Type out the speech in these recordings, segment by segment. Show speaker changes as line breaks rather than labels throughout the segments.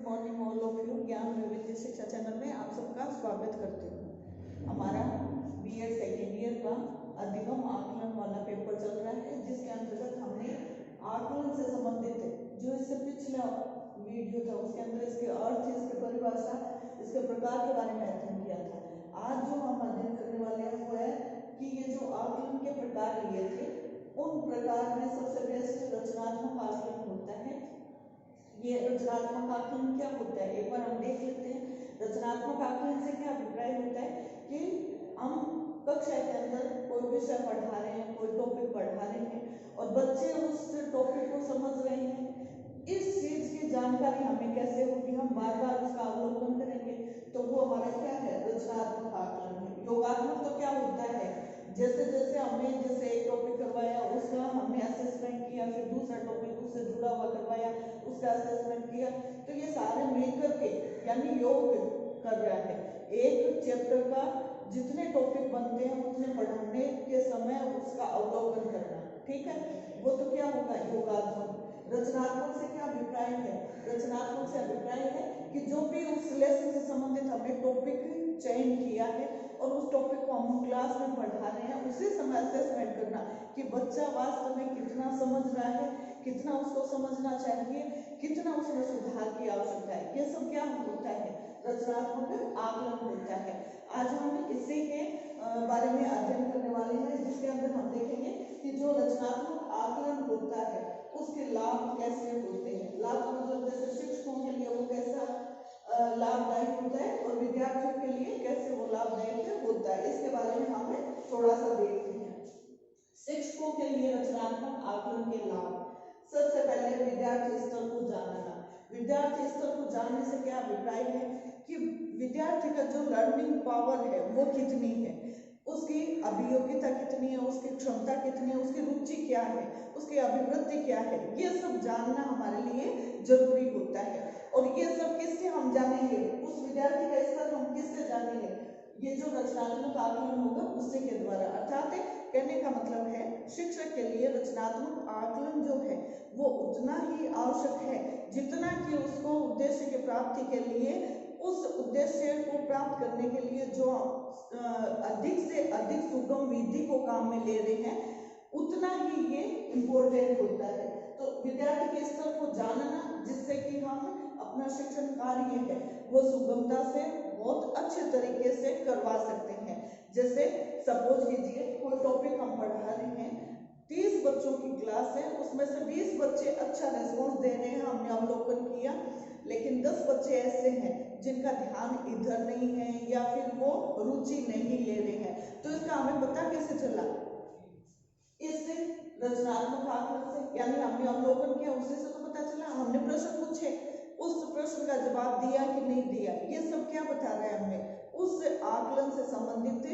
Morning all of you. ज्ञान वैविध्य शिक्षा चैनल में आप सबका स्वागत करती हूँ। हमारा बीएड सेकेंड ईयर का अधिगम आकलन वाला पेपर चल रहा है, जिसके अंतर्गत हमने आकलन से संबंधित जो इससे पिछला वीडियो था उसके अंदर इसके अर्थ, इसके परिभाषा, इसके प्रकार के बारे में अध्ययन किया था। आज जो हम अध्ययन करने वाले हैं वो है कि ये जो आकलन के प्रकार लिए थे उन प्रकार में सबसे बेस्ट रचनात्मक आकलन होता है। ये रचनात्मक आकलन क्या होता है एक बार हम देख लेते हैं। रचनात्मक आकलन से क्या अभिप्राय होता है कि हम कक्षा के अंदर कोई विषय पढ़ा रहे हैं, कोई टॉपिक पढ़ा रहे हैं और बच्चे उस टॉपिक को समझ रहे हैं। इस चीज की जानकारी हमें कैसे होगी, हम बार बार उसका अवलोकन करेंगे, तो वो हमारा क्या है, रचनात्मक आकलन है। योगात्मक तो क्या होता है, जैसे जैसे हमने एक टॉपिक करवाया उसका हमने असेसमेंट किया, फिर दूसरा टॉपिक उससे जुड़ा हुआ करवाया उसका असेसमेंट किया, तो ये सारे मिलकर के यानी योग कर रहा है। एक चैप्टर का जितने टॉपिक बनते हैं उतने पढ़ाने के समय उसका अवलोकन करना, ठीक है, वो तो क्या होगा, योगात्मक। रचनात्मक से क्या अभिप्राय है, रचनात्मक से अभिप्राय है कि जो भी उस लेसन से संबंधित हमने टॉपिक चयन किया है और उस टॉपिक को हम क्लास में पढ़ा रहे हैं, उसी समय असेसमेंट करना कि बच्चा वास्तव में कितना समझ रहा है, कितना उसको समझना चाहिए, कितना उसमें सुधार की आवश्यकता है। ये सब क्या होता है, रचनात्मक आकलन होता है। आज हम इसी के बारे में अध्ययन करने वाले हैं, जिसके अंदर हम देखेंगे कि जो रचनात्मक आकलन होता है उसके लाभ कैसे होते हैं। लाभ मतलब जैसे शिक्षकों के लिए वो कैसा लाभदायक होता है और विद्यार्थियों के लिए कैसे वो लाभदायक होता है, इसके बारे में हमें थोड़ा सा देखते हैं। शिक्षकों के लिए रचनात्मक आकलन के लाभ, सबसे पहले विद्यार्थी स्तर को जानना। विद्यार्थी स्तर को जानने से क्या अभिप्राय है कि विद्यार्थी का जो लर्निंग पावर है वो कितनी है, उसकी अभियोग्यता कितनी है, उसकी क्षमता कितनी है, उसकी रुचि क्या है, उसकी अभिवृत्ति क्या है, ये सब जानना हमारे लिए जरूरी होता है। और ये सब किससे हम जानेंगे, उस विद्यार्थी का स्तर हम किससे जानेंगे, ये जो रचनात्मक आकलन होगा उससे के द्वारा। अर्थात कहने का मतलब है शिक्षक के लिए रचनात्मक आकलन जो है वो उतना ही आवश्यक है जितना कि उसको उद्देश्य की प्राप्ति के लिए, उस उद्देश्य को प्राप्त करने के लिए जो अधिक से अधिक सुगम विधि को काम में ले रहे हैं, उतना ही ये इम्पोर्टेंट होता है। तो विद्यार्थी के स्तर को जानना, जिससे कि हम अपना शिक्षण कार्य है वो सुगमता से बहुत अच्छे तरीके से करवा सकते हैं। जैसे सपोज कीजिए कोई टॉपिक हम पढ़ा रहे हैं, 30 बच्चों की क्लास है, उसमें से 20 बच्चे अच्छा रिस्पॉन्स दे रहे हैं, हमने अवलोकन किया, लेकिन 10 बच्चे ऐसे हैं जिनका ध्यान इधर नहीं है या फिर वो रुचि नहीं ले रहे हैं। तो इसका हमें पता कैसे चला, इससे रचनात्मक आकलन से, यानी हमने अवलोकन किया उसी से तो पता चला। हमने प्रश्न पूछे, उस प्रश्न का जवाब दिया कि नहीं दिया, ये सब क्या बता रहा है हमें, उस आकलन से संबंधित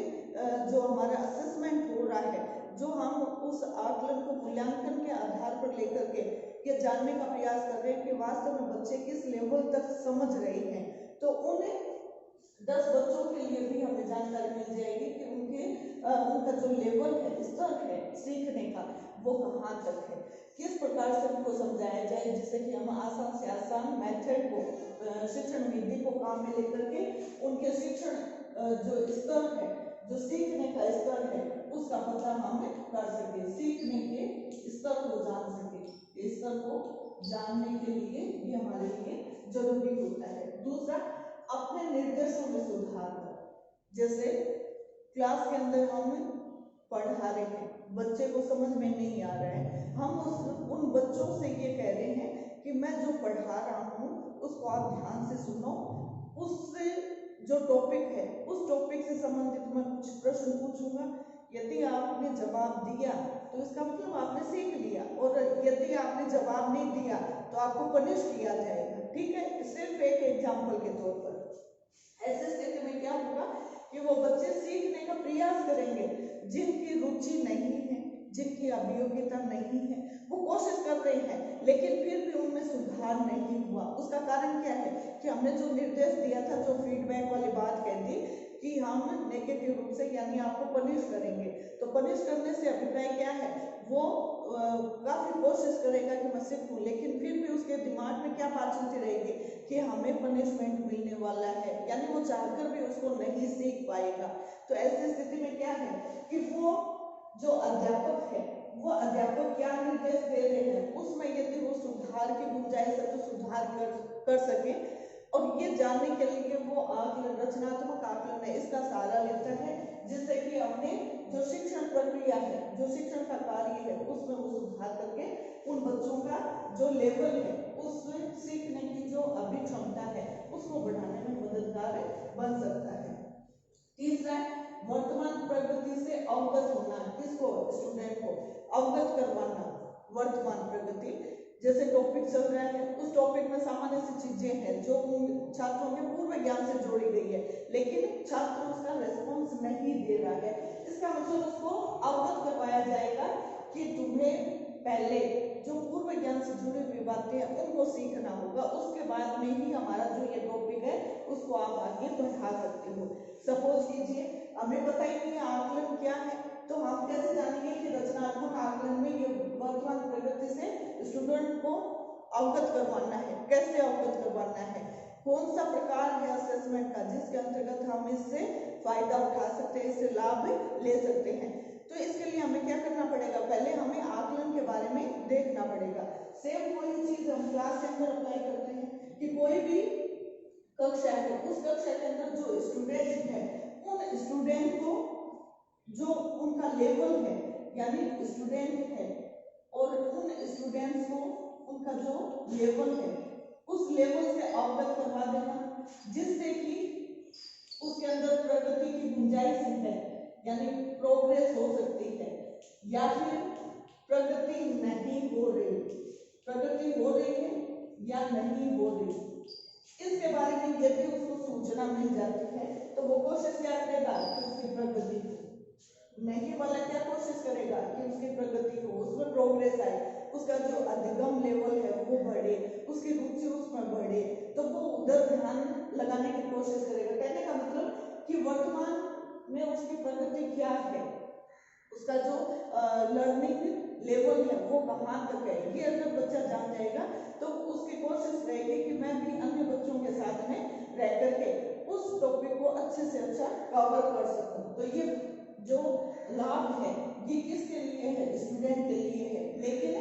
जो हमारा असेसमेंट हो रहा है, जो हम उस आकलन को मूल्यांकन के आधार पर लेकर के ये जानने का प्रयास कर रहे हैं कि वास्तव में बच्चे किस लेवल तक समझ रहे हैं। तो उन्हें 10 बच्चों के लिए भी हमें जानकारी मिल जाएगी कि उनका जो लेवल है, स्तर है सीखने का, वो कहाँ तक है, किस प्रकार से उनको समझाया जाए जिससे कि हम आसान से आसान मेथड को, शिक्षण विधि को काम में लेकर के उनके शिक्षण जो स्तर है, जो सीखने का स्तर है, उसका पता हम कर सके, सीखने के स्तर को जान सके। स्तर को जानने के लिए भी हमारे लिए जरूरी होता है। दूसरा, अपने निर्देशों में सुधार कर। जैसे क्लास के अंदर हम पढ़ा रहे हैं, बच्चे को समझ में नहीं आ रहा है, हम उन बच्चों से ये कह रहे हैं कि मैं जो पढ़ा रहा हूँ उसको आप ध्यान से सुनो, उससे जो टॉपिक है उस टॉपिक से संबंधित मैं कुछ प्रश्न पूछूंगा, यदि आपने जवाब दिया तो इसका मतलब आपने सीख लिया, और यदि आपने जवाब नहीं दिया तो आपको पनिश किया जाएगा, ठीक है। सिर्फ एक एग्जाम्पल के तौर पर ऐसे स्थिति में क्या होगा कि वो बच्चे सीखने का प्रयास करेंगे, जिनकी रुचि नहीं है, जिनकी अभियोग्यता नहीं है, वो कोशिश कर रहे हैं लेकिन फिर भी उनमें सुधार नहीं हुआ। उसका कारण क्या है कि हमने जो निर्देश दिया था, जो फीडबैक वाली बात कह दी कि हम नेगेटिव रूप से यानी आपको पनिश करेंगे, तो पनिश करने से अभिप्राय क्या है, वो काफी कोशिश करेगा कि मैं सीखूं, लेकिन फिर भी उसके दिमाग में क्या बात चलती रहेगी कि हमें पनिशमेंट मिलने वाला है, यानी वो चाहकर भी उसको नहीं सीख पाएगा। तो ऐसी स्थिति में क्या है कि वो जो अध्यापक है वो अध्यापक क्या निर्देश दे रहे हैं उसमें यदि वो सुधार की गुंजाइश है तो सुधार कर सके, और ये जानने के लिए वो आकलन, रचनात्मक आकलन है, इसका सहारा लेता है, जिससे कि अपने जो शिक्षण प्रक्रिया है, जो शिक्षण का कार्य है, उसमें वो सुधार करके उन बच्चों का जो लेवल है, उसमें सीखने की जो अभिक्षमता है उसको बढ़ाने में मददगार बन सकता है। तीसरा, वर्तमान प्रगति से अवगत होना। किसको? स्टूडेंट को अवगत करवाना वर्तमान प्रगति। जैसे टॉपिक चल रहा है, उस टॉपिक में सामान्य सी चीजें हैं जो छात्रों के पूर्व ज्ञान से जोड़ी गई है, लेकिन छात्र उसका रेस्पॉन्स नहीं दे रहा है। इसका मतलब उसको अवगत करवाया जाएगा कि तुम्हें पहले जो पूर्व ज्ञान से जुड़ी हुई बातें हैं उनको सीखना होगा, उसके बाद में ही हमारा जो ये टॉपिक है उसको आप आगे बढ़ा सकते हो। सपोज कीजिए हमें पता ही नहीं है आकलन क्या है, तो हम कैसे जानेंगे कि रचनात्मक आकलन में ये वर्तमान प्रगति से स्टूडेंट को अवगत करवाना है, कैसे अवगत करवाना है, कौन सा प्रकार है असेसमेंट का जिसके अंतर्गत हम इससे फायदा उठा सकते हैं, इससे लाभ ले सकते हैं। तो इसके लिए हमें क्या करना पड़ेगा? पहले हमें आकलन के बारे में देखना पड़ेगा। सेम वही चीज हम क्लास के अंदर अप्लाई करते हैं कि कोई भी कक्षा है, उस कक्षा के अंदर जो स्टूडेंट है उन स्टूडेंट को जो उनका लेवल है, यानी स्टूडेंट है और उन स्टूडेंट्स को उनका जो लेवल है उस लेवल से अवगत करवा देना, जिससे कि उसके अंदर प्रगति की गुंजाइश है, यानी प्रोग्रेस हो सकती है, या फिर प्रगति नहीं हो रही, प्रगति हो रही है या नहीं हो रही, इसके बारे में यदि उसको सूचना मिल जाती है तो वो कोशिश क्या करेगा कि उसकी प्रगति हो। नहीं वाला क्या कोशिश करेगा कि उसकी प्रगति हो, उसमें प्रोग्रेस आए, उसका जो अधिगम लेवल है वो बढ़े, उसकी रुचि उसमें बढ़े, तो वो उधर ध्यान लगाने की कोशिश करेगा। कहने का मतलब कि वर्तमान में उसकी प्रगति क्या है, उसका जो लर्निंग लेवल है वो कहाँ तक है, ये अगर बच्चा जान जाएगा तो उसकी कोशिश रहेगी कि मैं भी अन्य बच्चों के साथ में रह करके उस टॉपिक को अच्छे से अच्छा कवर कर सकूं। तो ये जो लाभ है ये किसके लिए है? स्टूडेंट के लिए है, लेकिन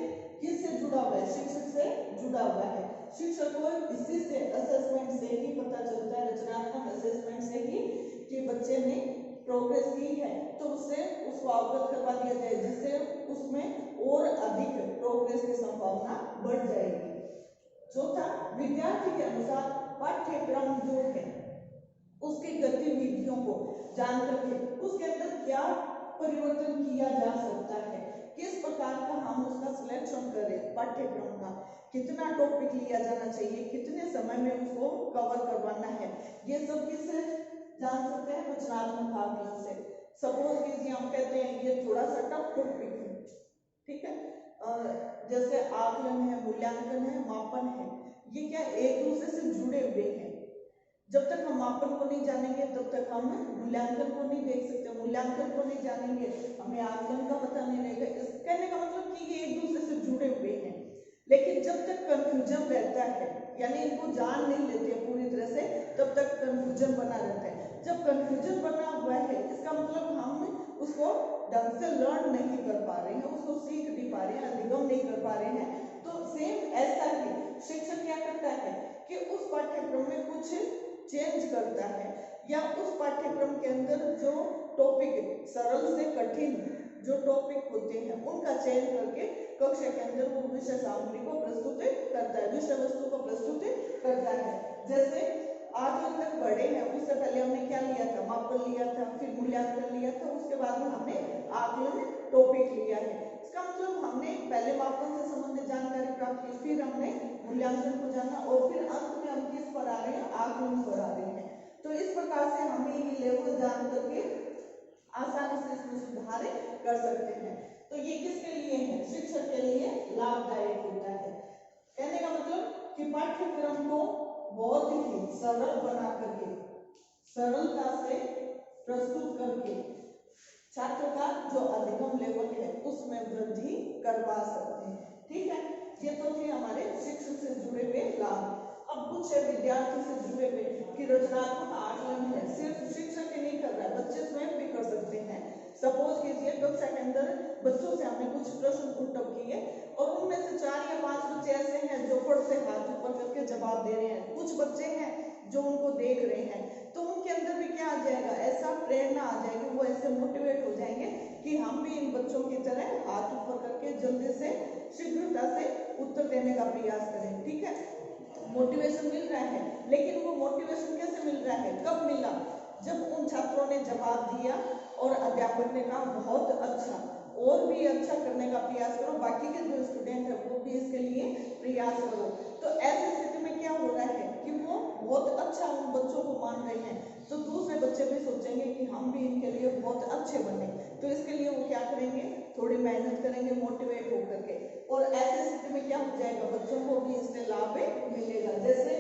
किससे जुड़ा हुआ है? शिक्षक से जुड़ा हुआ है। शिक्षक को इसी से असेसमेंट से ही पता चलता है, रचनात्मक असेसमेंट से ही, कि बच्चे ने प्रोग्रेस की है तो उससे उसको अवगत करवा दिया जाए, जिससे उसमें और अधिक प्रोग्रेस की संभावना बढ़ जाएगी। चौथा, विद्यार्थी के अनुसार पाठ्यक्रम जो है उसकी गतिविधियों को जान करके उसके अंदर क्या परिवर्तन किया जा सकता है, किस प्रकार का हम उसका सिलेक्शन करें, पाठ्यक्रम का कितना टॉपिक लिया जाना चाहिए, कितने समय में उसको कवर करवाना है, ये सब किससे जान सकते हैं? रचनात्मक आकलन से। सपोज कीजिए हम कहते हैं ये थोड़ा सा टफ टॉपिक है, ठीक है, जैसे आकलन है, मूल्यांकन है, मापन है, ये क्या एक दूसरे से जुड़े हुए हैं। जब तक हम मापन को नहीं जानेंगे तब तक हम मूल्यांकन को नहीं देख सकते, मूल्यांकन को नहीं जानेंगे हमें आकलन का पता नहीं रहेगा। इस कहने का मतलब कि ये एक दूसरे से जुड़े हुए हैं, लेकिन जब तक कंफ्यूजन रहता है, यानी इनको जान नहीं लेते पूरी तरह से, तब तक कंफ्यूजन बना रहता है। जब कंफ्यूजन बना हुआ है इसका मतलब हम उसको ढंग से लर्न नहीं कर पा रहे हैं, उसको सीख नहीं पा रहे हैं, अधिगम नहीं कर पा रहे हैं। तो सेम ऐसा ही शिक्षक क्या करता है कि उस पाठ्यक्रम में कुछ चेंज करता है, या उस पाठ्यक्रम के अंदर जो टॉपिक सरल से कठिन जो टॉपिक होते हैं उनका चयन करके कक्षा के अंदर वो विषय सामग्री को प्रस्तुत करता है, विषय वस्तु को प्रस्तुत करता है। जैसे आकलन तक बढ़े हैं, उससे पहले हमने क्या लिया था? मापन लिया था, फिर मूल्यांकन लिया था, उसके बाद में हमने आकलन टॉपिक लिया है। इसका मतलब हमने पहले मापन से संबंधित जानकारी प्राप्त की, फिर हमने मूल्यांकन को जाना, और फिर अंत में हम किस पर आ रहे हैं? आकलन पर आ रहे हैं। तो इस प्रकार से हमें ये लेवल जान करके आसानी से इसमें सुधार कर सकते हैं। तो ये किसके लिए है? शिक्षक के लिए लाभदायक होता है। कहने का मतलब कि पाठ्यक्रम को बहुत ही सरल बना करके, सरलता से प्रस्तुत करके छात्र का जो अधिगम लेवल है उसमें वृद्धि करवा सकते हैं। ठीक है, ये तो थे हमारे शिक्षक से जुड़े हुए लाभ। अब कुछ है विद्यार्थी से जुड़े हुए कि रचनात्मक आकलन है सिर्फ शिक्षक ही नहीं कर रहा है, बच्चे स्वयं भी कर सकते हैं। सपोज कीजिए कक्षा के अंदर बच्चों से हमने कुछ प्रश्न पुटअप किए और उनमें से 4 या 5 बच्चे ऐसे हैं जो पढ़ते हाथ ऊपर करके जवाब दे रहे हैं, कुछ बच्चे हैं जो उनको देख रहे हैं, तो उनके अंदर भी क्या आ जाएगा, ऐसा प्रेरणा आ जाएगी, वो ऐसे मोटिवेट हो जाएंगे कि हम भी इन बच्चों की तरह हाथ ऊपर करके जल्दी से शीघ्रता से उत्तर देने का प्रयास करें। ठीक है, मोटिवेशन मिल रहा है, लेकिन वो मोटिवेशन कैसे मिल रहा है, कब मिला, जब उन छात्रों ने जवाब दिया और अध्यापक ने कहा बहुत अच्छा, और भी अच्छा करने का प्रयास करो, बाकी के जो स्टूडेंट है वो भी इसके लिए प्रयास करो। तो ऐसी स्थिति में क्या हो रहा है कि वो बहुत अच्छा उन बच्चों को मान रहे हैं, तो दूसरे बच्चे भी सोचेंगे कि हम भी इनके लिए बहुत अच्छे बने, तो इसके लिए वो क्या करेंगे, थोड़ी मेहनत करेंगे मोटिवेट होकर के, और ऐसी स्थिति में क्या हो जाएगा, बच्चों को भी इससे लाभ मिलेगा। जैसे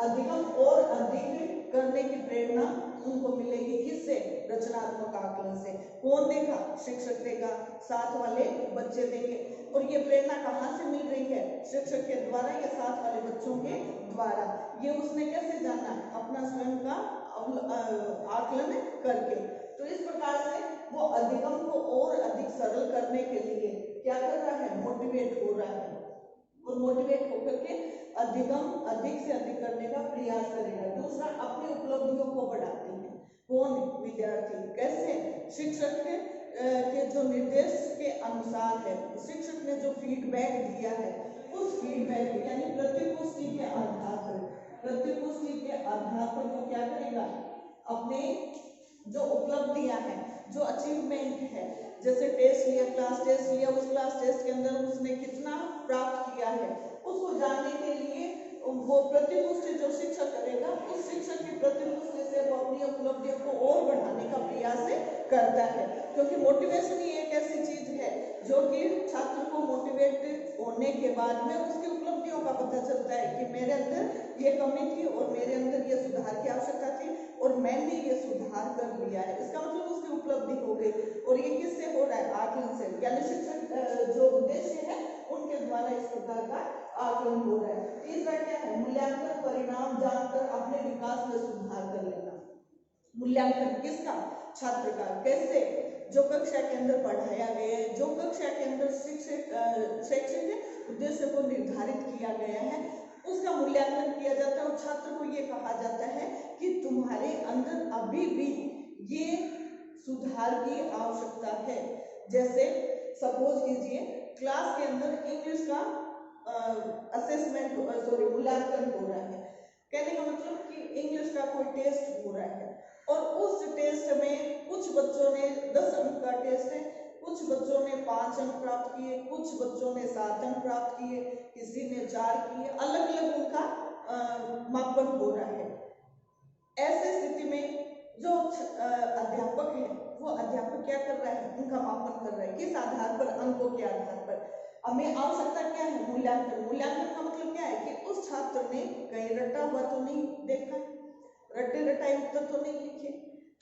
अधिगम और अधिक करने की प्रेरणा उनको मिलेगी, किससे, रचनात्मक आकलन से। कौन देगा, शिक्षक देगा, साथ वाले बच्चे देंगे। और ये प्रेरणा कहाँ से मिल रही है, शिक्षक के द्वारा या साथ वाले बच्चों के द्वारा। ये उसने कैसे जाना, अपना स्वयं का आकलन करके। तो इस प्रकार से वो अधिगम को और अधिक सरल करने के लिए क्या कर रहा है, मोटिवेट हो रहा है, और मोटिवेट होकर के अधिगम अधिक से अधिक करने का प्रयास करेगा। दूसरा, अपनी उपलब्धियों को बढ़ाते हैं, कौन, विद्यार्थी। कैसे, शिक्षक के जो निर्देश के अनुसार है, शिक्षक ने जो फीडबैक दिया है उस फीडबैक यानी प्रतिपुष्टि के आधार पर, प्रतिपुष्टि के आधार पर वो क्या करेगा, अपने जो उपलब्धियां हैं, जो अचीवमेंट है, जैसे टेस्ट लिया, क्लास टेस्ट लिया, उस क्लास टेस्ट के अंदर उसने कितना प्राप्त किया है उसको जानने के लिए वो प्रतिपुष्टि जो शिक्षक करेगा, उस शिक्षक की प्रतिपुष्टि से वो अपनी उपलब्धियों को और बढ़ाने का प्रयास करता है। क्योंकि मोटिवेशन ही एक ऐसी चीज है जो कि छात्र को मोटिवेट होने के बाद में उसकी उपलब्धियों का पता चलता है कि मेरे अंदर ये कमी थी और मेरे अंदर ये सुधार की आवश्यकता थी और मैंने ये सुधार कर लिया है, इसका मतलब उसकी उपलब्धि हो गई। और ये किससे हो रहा है, आकलन से, यानी शिक्षक जो उद्देश्य है उनके द्वारा इस प्रकार का आकलन हो रहा है। तीसरा क्या है, मूल्यांकन परिणाम जानकर अपने विकास में सुधार कर लेना। मूल्यांकन किसका, छात्र का। कैसे, जो कक्षा के अंदर पढ़ाया गया है, जो कक्षा के अंदर शैक्षिक उद्देश्य को निर्धारित किया गया है उसका मूल्यांकन किया जाता है और छात्र को ये कहा जाता है कि तुम्हारे अंदर अभी भी ये सुधार की आवश्यकता है। जैसे सपोज कीजिए क्लास के अंदर इंग्लिश का मूल्यांकन हो रहा है, कहने का मतलब कि इंग्लिश का कोई टेस्ट हो रहा है और उस टेस्ट में कुछ बच्चों ने 10 अंक का टेस्ट है, कुछ बच्चों ने 5 अंक प्राप्त किए, कुछ बच्चों ने 7 अंक प्राप्त किए, किसी ने 4 किए, अलग अलग उनका मापन हो रहा है। ऐसे स्थिति में जो अध्यापक है वो अध्यापक क्या कर रहा है, उनका मापन कर रहा है, किस आधार पर, अंकों के आधार पर। हमें आवश्यकता क्या है, मूल्यांकन। मूल्यांकन का मतलब क्या है कि उस छात्र ने कहीं रटा हुआ तो नहीं देखा, रटे रटाए उत्तर तो नहीं लिखे।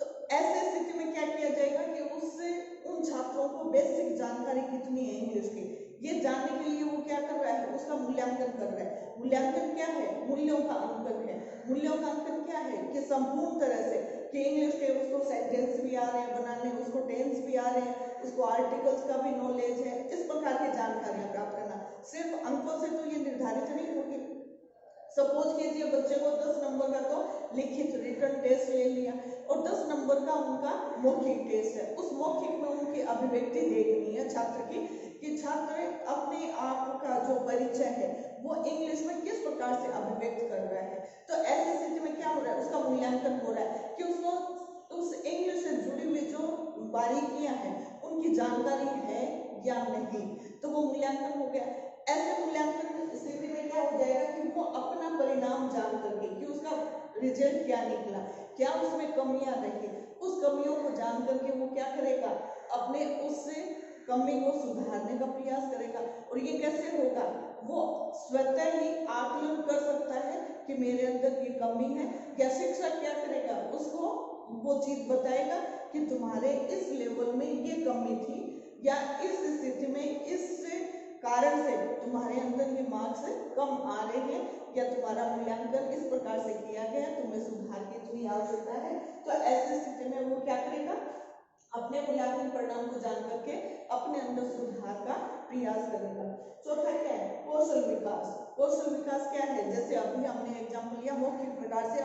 तो ऐसे स्थिति में क्या किया जाएगा कि उससे उन छात्रों को बेसिक जानकारी कितनी है इंग्लिश की, ये जानने के लिए वो क्या कर रहा है, उसका मूल्यांकन कर रहा है। मूल्यांकन क्या है, मूल्यों का अंकन है। मूल्यों का अंकन क्या है कि संपूर्ण तरह से कि इंग्लिश के उसको सेंटेंस भी आ रहे हैं बनाने, उसको टेंस भी आ रहे हैं, उसको आर्टिकल्स का भी नॉलेज है, इस प्रकार की जानकारियां प्राप्त करना। सिर्फ अंकों से तो ये निर्धारित नहीं होगी। सपोज कीजिए बच्चे को 10 नंबर का तो लिखित रिटन टेस्ट ले लिया और 10 नंबर का उनका मौखिक टेस्ट है, उस मौखिक में उनकी अभिव्यक्ति देखनी है छात्र की कि छात्र अपने आप का जो परिचय है वो इंग्लिश में किस प्रकार से अभिव्यक्त कर रहा है। तो ऐसी स्थिति में क्या हो रहा है, उसका मूल्यांकन हो रहा है कि उसको उस इंग्लिश से जुड़ी हुई जो बारीकियां हैं उनकी जानकारी है या नहीं, तो वो मूल्यांकन हो गया। ऐसे मूल्यांकन स्थिति में क्या हो जाएगा कि वो अपना परिणाम जान करके कि उसका रिजल्ट क्या निकला, क्या उसमें कमियां रही, उस कमियों को जान करके वो क्या करेगा, अपने उस कमी को सुधारने का प्रयास करेगा। और ये कैसे होगा, वो स्वतः ही आकलन कर सकता है कि मेरे अंदर ये कमी है, या शिक्षक क्या करेगा, उसको वो चीज बताएगा कि तुम्हारे इस लेवल में ये कमी थी या इस स्थिति में इस कारण से तुम्हारे अंदर ये मार्क्स कम आ रहे हैं या तुम्हारा मूल्यांकन इस प्रकार से किया गया, तुम्हें सुधार की इतनी आवश्यकता है, तो ऐसी स्थिति में वो क्या करेगा, अपने मूल्यांकन परिणाम को जान करके अपने अंदर सुधार का प्रयास करेगा। चौथा क्या है, कौशल विकास। कौशल विकास क्या है, जैसे अभी हमने एग्जाम्पल लिया मौखिक प्रकार से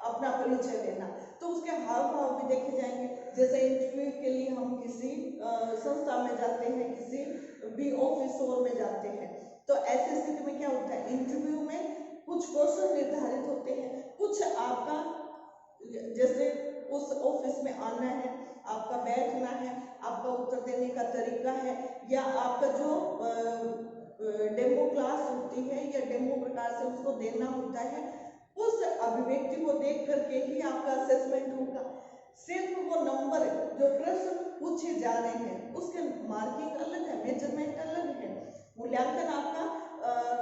अपना परिचय देना, तो उसके हाव भाव भी देखे जाएंगे। जैसे इंटरव्यू के लिए हम किसी संस्था में जाते हैं, किसी भी ऑफिस में जाते हैं, तो ऐसी स्थिति में क्या होता है, इंटरव्यू में कुछ कौशल निर्धारित होते हैं, कुछ आपका जैसे उस ऑफिस में आना है, आपका बैठना है, आपका उत्तर देने का तरीका है, या आपका जो डेमो क्लास होती है या डेमो प्रकार से उसको देना होता है, उस अभिव्यक्ति को देख करके ही आपका असेसमेंट होगा। सिर्फ वो नंबर जो प्रश्न पूछे जा रहे हैं उसके मार्किंग अलग है, मेजरमेंट अलग है। मूल्यांकन आपका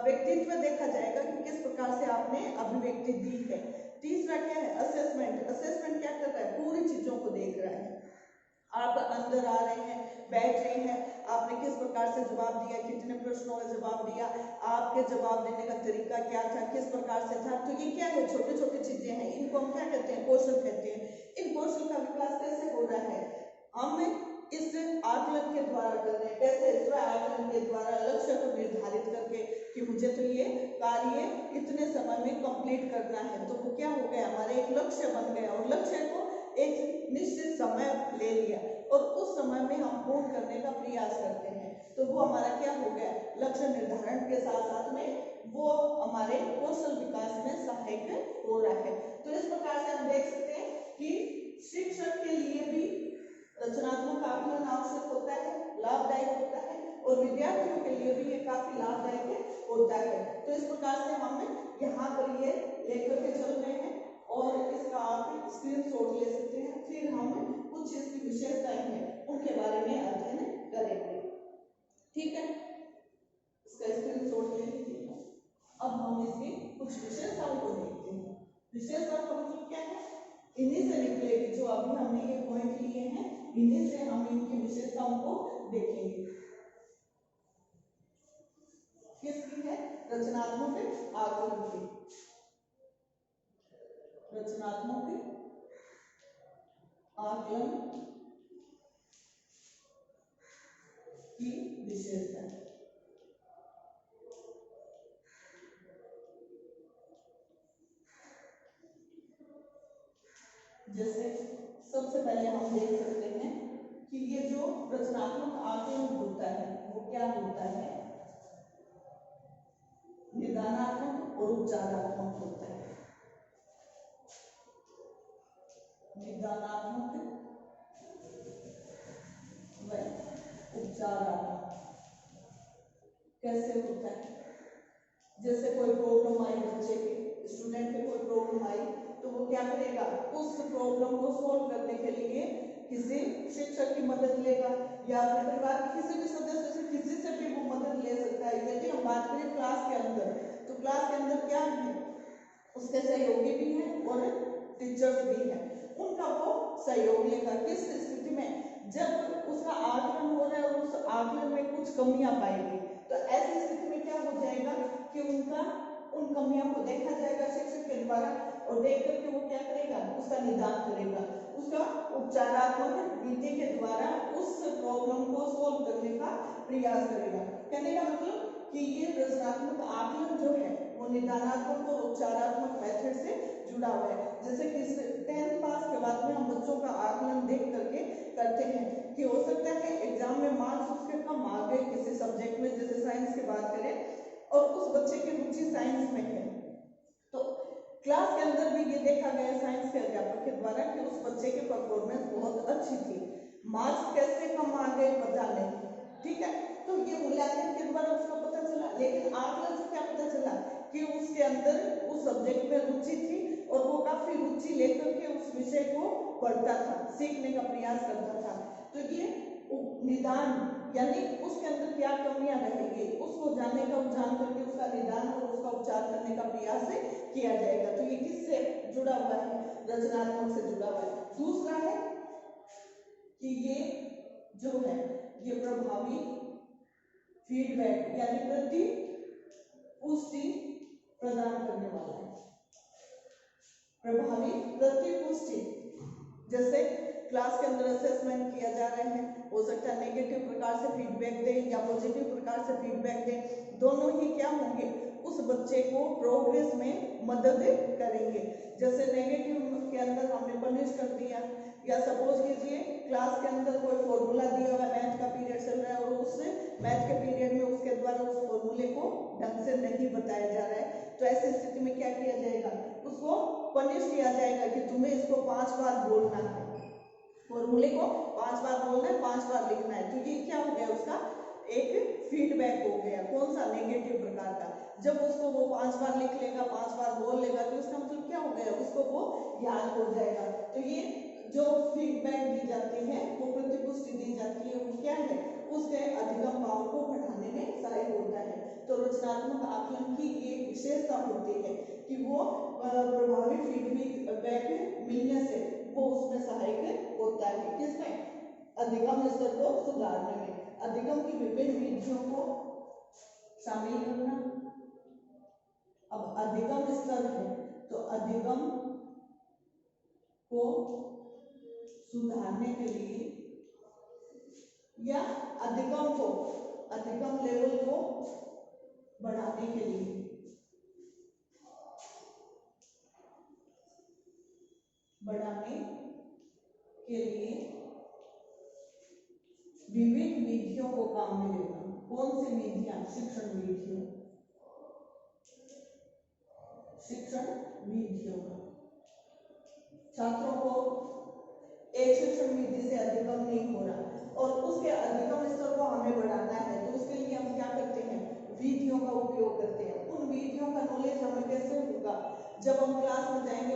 व्यक्तित्व देखा जाएगा कि किस प्रकार से आपने अभिव्यक्ति दी है। तीसरा क्या है, असेसमेंट। असेसमेंट क्या कर रहा है, पूरी चीजों को देख रहा है। आप अंदर आ रहे हैं, बैठ रहे हैं, आपने किस प्रकार से जवाब दिया, कितने प्रश्नों का जवाब दिया, आपके जवाब देने का तरीका क्या था, किस प्रकार से था, तो ये क्या है, छोटे छोटे चीजें हैं, इनको हम क्या कहते हैं, कौशल कहते हैं। इन कौशल का विकास कैसे हो रहा है, हम इस आकलन के द्वारा कर रहे हैं। कैसे, स्व आकलन के द्वारा लक्ष्य को निर्धारित करके कि मुझे तो ये कार्य इतने समय में कंप्लीट करना है, तो वो क्या हो गया, हमारे एक लक्ष्य बन गया, और लक्ष्य को एक निश्चित समय ले लिया और उस समय में हम पूर्ण करने का प्रयास करते हैं, तो वो हमारा क्या हो गया, लक्ष्य निर्धारण के साथ साथ में वो हमारे कौशल विकास में सहायक हो रहा है। तो इस प्रकार से हम देख सकते हैं कि शिक्षक के लिए भी रचनात्मक आकलन आवश्यक होता है, लाभदायक होता है, और विद्यार्थियों के लिए भी ये काफी लाभदायक होता है। तो इस प्रकार से हम यहाँ पर ये लेकर के चल रहे हैं और इसका आप स्क्रीनशॉट ले सकते हैं, फिर हम कुछ इसकी विशेषताएं हैं उनके बारे में अध्ययन करेंगे। ठीक है, इसका स्क्रीनशॉट ले लीजिए। अब हम इसकी कुछ विशेषताओं को देखते हैं। विशेषता का मतलब क्या है, इन्हीं से निकलेगी, जो अभी हमने ये पॉइंट लिए हैं, इन्हीं से हम इनकी विशेषताओं को देखेंगे। किसकी है, रचनात्मक आकलन की। रचनात्मक आकलन की विशेषता। जैसे सबसे पहले हम देख सकते हैं कि ये जो रचनात्मक आकलन होता है वो क्या होता है, निदानात्मक और उपचारात्मक होता है। निदानात्मक व उपचारात्मक कैसे होता है, जैसे कोई प्रॉब्लम आई बच्चे के, स्टूडेंट के कोई प्रॉब्लम आई, तो वो क्या करेगा, उस प्रॉब्लम को सॉल्व करने के लिए किसी शिक्षक की मदद लेगा या अपने परिवार के किसी भी सदस्य से, किसी से भी वो मदद ले सकता है। यदि हम बात करें क्लास के अंदर, तो क्लास के अंदर क्या है, उसके सहयोगी भी हैं और टीचर्स भी हैं, उनका वो सहयोग लेगा। किस स्थिति में, जब उसका आकलन हो रहा है और उस आकलन में कुछ कमियां पाएगी, तो ऐसी स्थिति में क्या हो जाएगा कि उन कमियों को देखा जाएगा शिक्षक के द्वारा, और देख करके वो क्या करेगा, उसका निदान करेगा, उसका उपचारात्मक नीति के द्वारा उस प्रॉब्लम को सॉल्व करने का प्रयास करेगा। कहने का मतलब कि ये रचनात्मक आकलन जो है वो निदानात्मक और उपचारात्मक मेथड से जुड़ा हुआ है। जैसे कि 10th पास के बाद में हम बच्चों का आकलन देख करके करते हैं कि हो सकता है एग्जाम में मार्क्स उसके कम आ गए किसी सब्जेक्ट में, जैसे साइंस की बात करें, और उस बच्चे की रुचि साइंस में है, तो क्लास के अंदर भी ये देखा गया साइंस के अध्यापक के द्वारा कि उस बच्चे की परफॉर्मेंस बहुत अच्छी थी, मार्क्स कैसे कम आ गए पता नहीं, ठीक है, तो ये मूल्यांकन के द्वारा उसको पता चला। लेकिन आकलन से क्या पता चला कि उसके अंदर उस सब्जेक्ट में रुचि थी और वो काफी रुचि लेकर के उस विषय को पढ़ता था, सीखने का प्रयास करता था। तो ये निदान यानी उसके अंदर क्या कमियां रहेगी उसको जानने का, जान करके उसका निदान और उसका उपचार करने का प्रयास किया जाएगा। तो ये किससे जुड़ा हुआ है, रचनात्मक से जुड़ा हुआ है। दूसरा है कि ये जो है ये प्रभावी फीडबैक यानी पुष्टि प्रदान करने वाला है। प्रभावी प्रतिपुष्टि, जैसे क्लास के अंदर असेसमेंट किया जा रहा है, हो सकता है नेगेटिव प्रकार से फीडबैक दें या पॉजिटिव प्रकार से फीडबैक दें, दोनों ही क्या होंगे, उस बच्चे को प्रोग्रेस में मदद करेंगे। जैसे नेगेटिव के अंदर हमने पनिश कर दिया, या सपोज कीजिए क्लास के अंदर कोई फॉर्मूला दिया हुआ, मैथ का पीरियड चल रहा है और उससे मैथ के पीरियड में उसके द्वारा उस फॉर्मूले को ढंग से नहीं बताया जा रहा है, तो ऐसी स्थिति में क्या किया जाएगा, उसको पनिश किया जाएगा कि तुम्हें इसको 5 बार बोलना है, फॉर्मूले को 5 बार बोलना है, 5 बार लिखना है। तो ये क्या हो गया, उसका एक फीडबैक हो गया, कौन सा, नेगेटिव प्रकार का। जब उसको वो 5 बार लिख लेगा, 5 बार बोल लेगा, तो उसका मतलब क्या हो गया, उसको वो याद हो जाएगा। तो ये जो फीडबैक दी जाती है, वो प्रतिपुष्टि दी जाती है, वो क्या है, उसके अधिगम पावर को बढ़ाने में सहायक होता है। तो रचनात्मक आकलन की एक विशेषता होती है कि वो प्रभावी फीडबैक मिलने से वो उसमें सहायक होता है। किसमें, अधिगम स्तर को सुधारने में। अधिगम की विभिन्न विधियों को शामिल करना। अब अधिगम स्तर है, तो अधिगम को सुधारने के लिए या अधिगम लेवल को बढ़ाने के लिए विविध विधियों को काम में लेना। कौन सी विधियां, शिक्षण विधियों का। छात्रों को एक शिक्षण विधि से अधिगम नहीं हो रहा और उसके अधिगम स्तर को हमें बढ़ाना है, तो उसके लिए हम क्या करते हैं, विधियों का उपयोग करते हैं। उन विधियों का नॉलेज हमें कैसे होगा, जब हम क्लास में जाएंगे,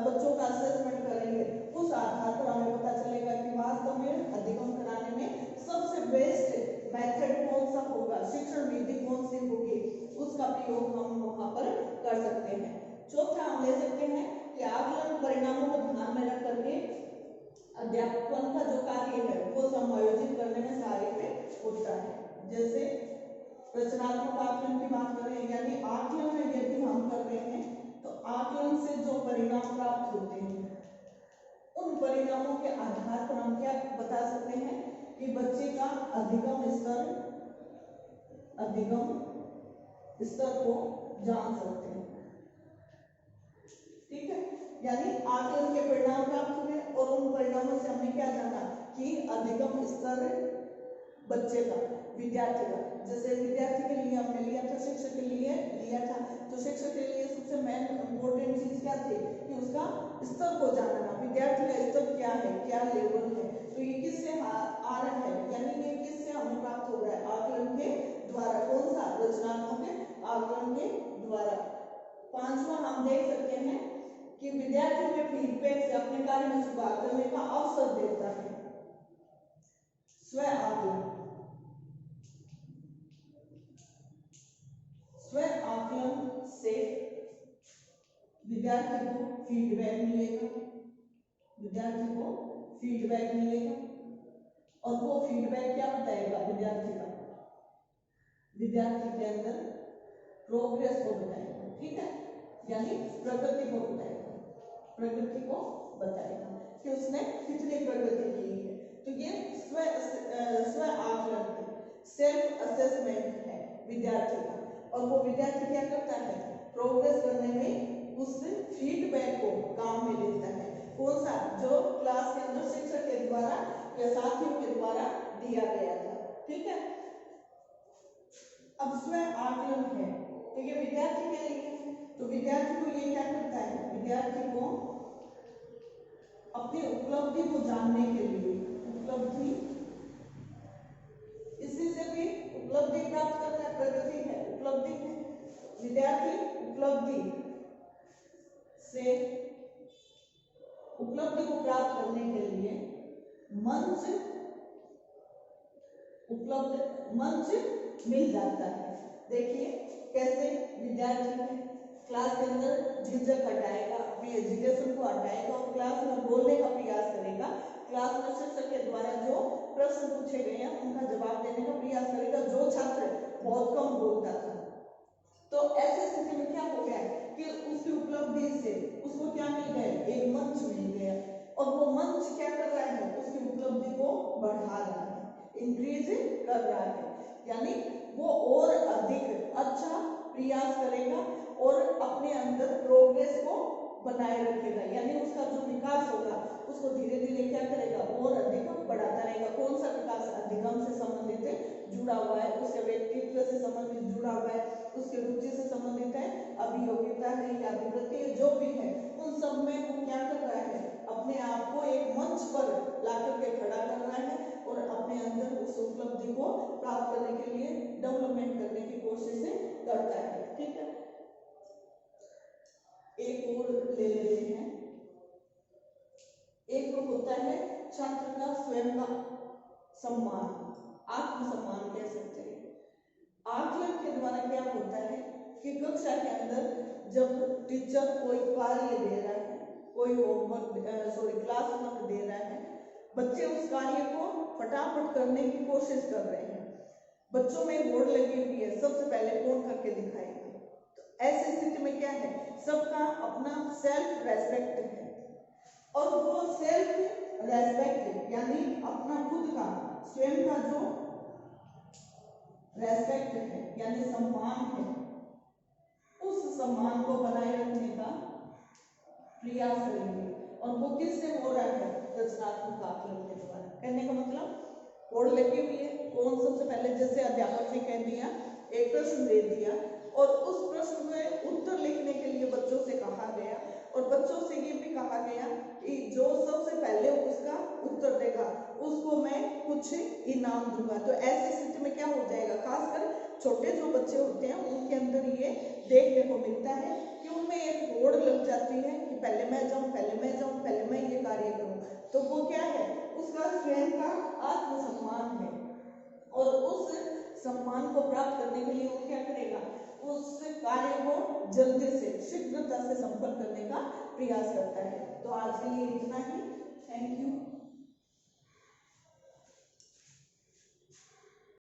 बच्चों का असेसमेंट करेंगे, उस आधार पर हमें पता चलेगा कि वास्तव में अधिगम कराने में सबसे बेस्ट मेथड कौन सा होगा, शिक्षण विधि कौन सी होगी, उसका प्रयोग हम वहां पर कर सकते हैं। चौथा हम ले सकते हैं कि आकलन परिणामों को ध्यान में रख करके अध्यापन का जो कार्य है वो समायोजित करने में सहायक होता है। जैसे रचनात्मक आकलन की बात करें, यानी आकलन में यदि हम कर रहे हैं, तो आकलन से जो परिणाम प्राप्त होते हैं, उन परिणामों के आधार पर हम क्या बता सकते हैं कि बच्चे का अधिगम स्तर को जान सकते हैं। ठीक है, यानी आकलन के परिणाम प्राप्त हुए और उन परिणामों से हमने क्या जाना कि अधिगम स्तर बच्चे का, विद्यार्थी का। जैसे विद्यार्थी के लिए हमने लिया था, शिक्षक के लिए लिया था, तो शिक्षक के लिए सबसे मेन इम्पोर्टेंट चीज क्या थी कि उसका स्तर को जानना, विद्यार्थी का स्तर क्या है, क्या लेवल है, तो ये किससे आ रहा है, यानी ये किससे हमें प्राप्त हो रहा है, आकलन के द्वारा। कौन सा, रचनात्मक आकलन के द्वारा। पांचवा हम देख सकते हैं कि विद्यार्थी में फीडबैक से अपने कार्य में सुधार करने का अवसर देता है। स्व आकलन से विद्यार्थी को फीडबैक मिलेगा और वो फीडबैक क्या बताएगा, विद्यार्थी के अंदर प्रोग्रेस को बताएगा। ठीक है, यानी प्रगति को बताएगा कि उसने कितनी प्रगति की है। तो ये स्व आकलन है, सेल्फ असेसमेंट है विद्यार्थी का, और वो विद्यार्थी क्या करता है, प्रोग्रेस करने में उस फीडबैक को काम में लेता है। कौन सा, जो क्लास के अंदर शिक्षक के द्वारा या साथियों के द्वारा दिया गया था। ठीक है, अब स्व आकलन है, तो ये विद्यार्थी के लिए, तो विद्यार्थी को ये क्या करता है, विद्यार्थी को अपनी उपलब्धि को जानने के लिए, इसी से भी उपलब्धि प्राप्त करना प्रगति है, उपलब्धि है। विद्यार्थी उपलब्धि को प्राप्त करने के लिए मंच मिल जाता है। देखिए कैसे विद्यार्थी है क्लास के अंदर झिझक हटाएगा, एजुकेशन को हटाएगा और क्लास में बोलने का प्रयास करेगा। क्लास में शिक्षक के द्वारा जो प्रश्न पूछे गए हैं उनका जवाब देने का प्रयास करेगा। जो छात्र बहुत कम बोलता था, तो ऐसे स्थिति में क्या हो गया कि उसकी उपलब्धि से उसको क्या मिल गया, एक मंच मिल गया, और वो मंच क्या कर रहा है, उसकी उपलब्धि को बढ़ा रहा है, इंक्रीज कर रहा है, यानी वो और अधिक अच्छा प्रयास करेगा और अपने अंदर प्रोग्रेस को बनाए रखेगा, यानी उसका जो विकास होगा उसको धीरे धीरे क्या करेगा, और अधिक बढ़ाता रहेगा। कौन सा विकास, अधिगम से संबंधित जुड़ा हुआ है, उसके व्यक्तित्व से संबंधित जुड़ा हुआ है, उसके रुचि से संबंधित है, अभियोग्यता है या अभिवृत्ति है, जो भी है, उन सब में वो क्या कर रहा है, अपने आप को एक मंच पर ला करके खड़ा कर रहा है और अपने अंदर उस उपलब्धि को प्राप्त करने के लिए डेवलपमेंट करने की कोशिश करता है। ठीक है, एक और ले लेते हैं। एक होता है छात्र का स्वयं का सम्मान, आत्मसम्मान कह सकते हैं। आकलन के द्वारा क्या होता है कि कक्षा के अंदर जब टीचर कोई कार्य दे रहा है, कोई होमवर्क क्लास वर्क दे रहा है, बच्चे उस कार्य को फटाफट करने की कोशिश कर रहे हैं, बच्चों में होड़ लगी हुई है, सबसे पहले कौन करके दिखाएगा। तो ऐसी स्थिति में क्या है, सबका अपना सेल्फ रेस्पेक्ट है, और वो सेल्फ रेस्पेक्ट यानी अपना खुद का स्वयं का जो रेस्पेक्ट है यानी सम्मान है, उस सम्मान को बनाए रखने का प्रयास करेंगे। और वो किससे हो रहा है, रचनात्मक आकलन के द्वारा। कहने का मतलब होड़ लगी हुई है, कौन सबसे पहले, जैसे अध्यापक ने कह दिया, एक प्रश्न दे दिया और उस प्रश्न में उत्तर लिखने के लिए बच्चों से कहा गया, और बच्चों से ये भी कहा गया कि जो सबसे पहले उसका उत्तर देगा उसको मैं कुछ इनाम दूंगा। तो ऐसी स्थिति में क्या हो जाएगा, खासकर छोटे जो बच्चे होते हैं उनके अंदर ये देखने को मिलता है कि उनमें एक होड़ लग जाती है कि पहले मैं जाऊं, पहले मैं जाऊं, पहले मैं ये कार्य करूं। तो वो क्या है, उसका स्वयं का आत्मसम्मान है, और उस सम्मान को प्राप्त करने के लिए वो क्या करेगा, उस कार्य को जल्दी से शीघ्रता से संपन्न करने का प्रयास करता है। तो आज के लिए इतना ही, थैंक यू।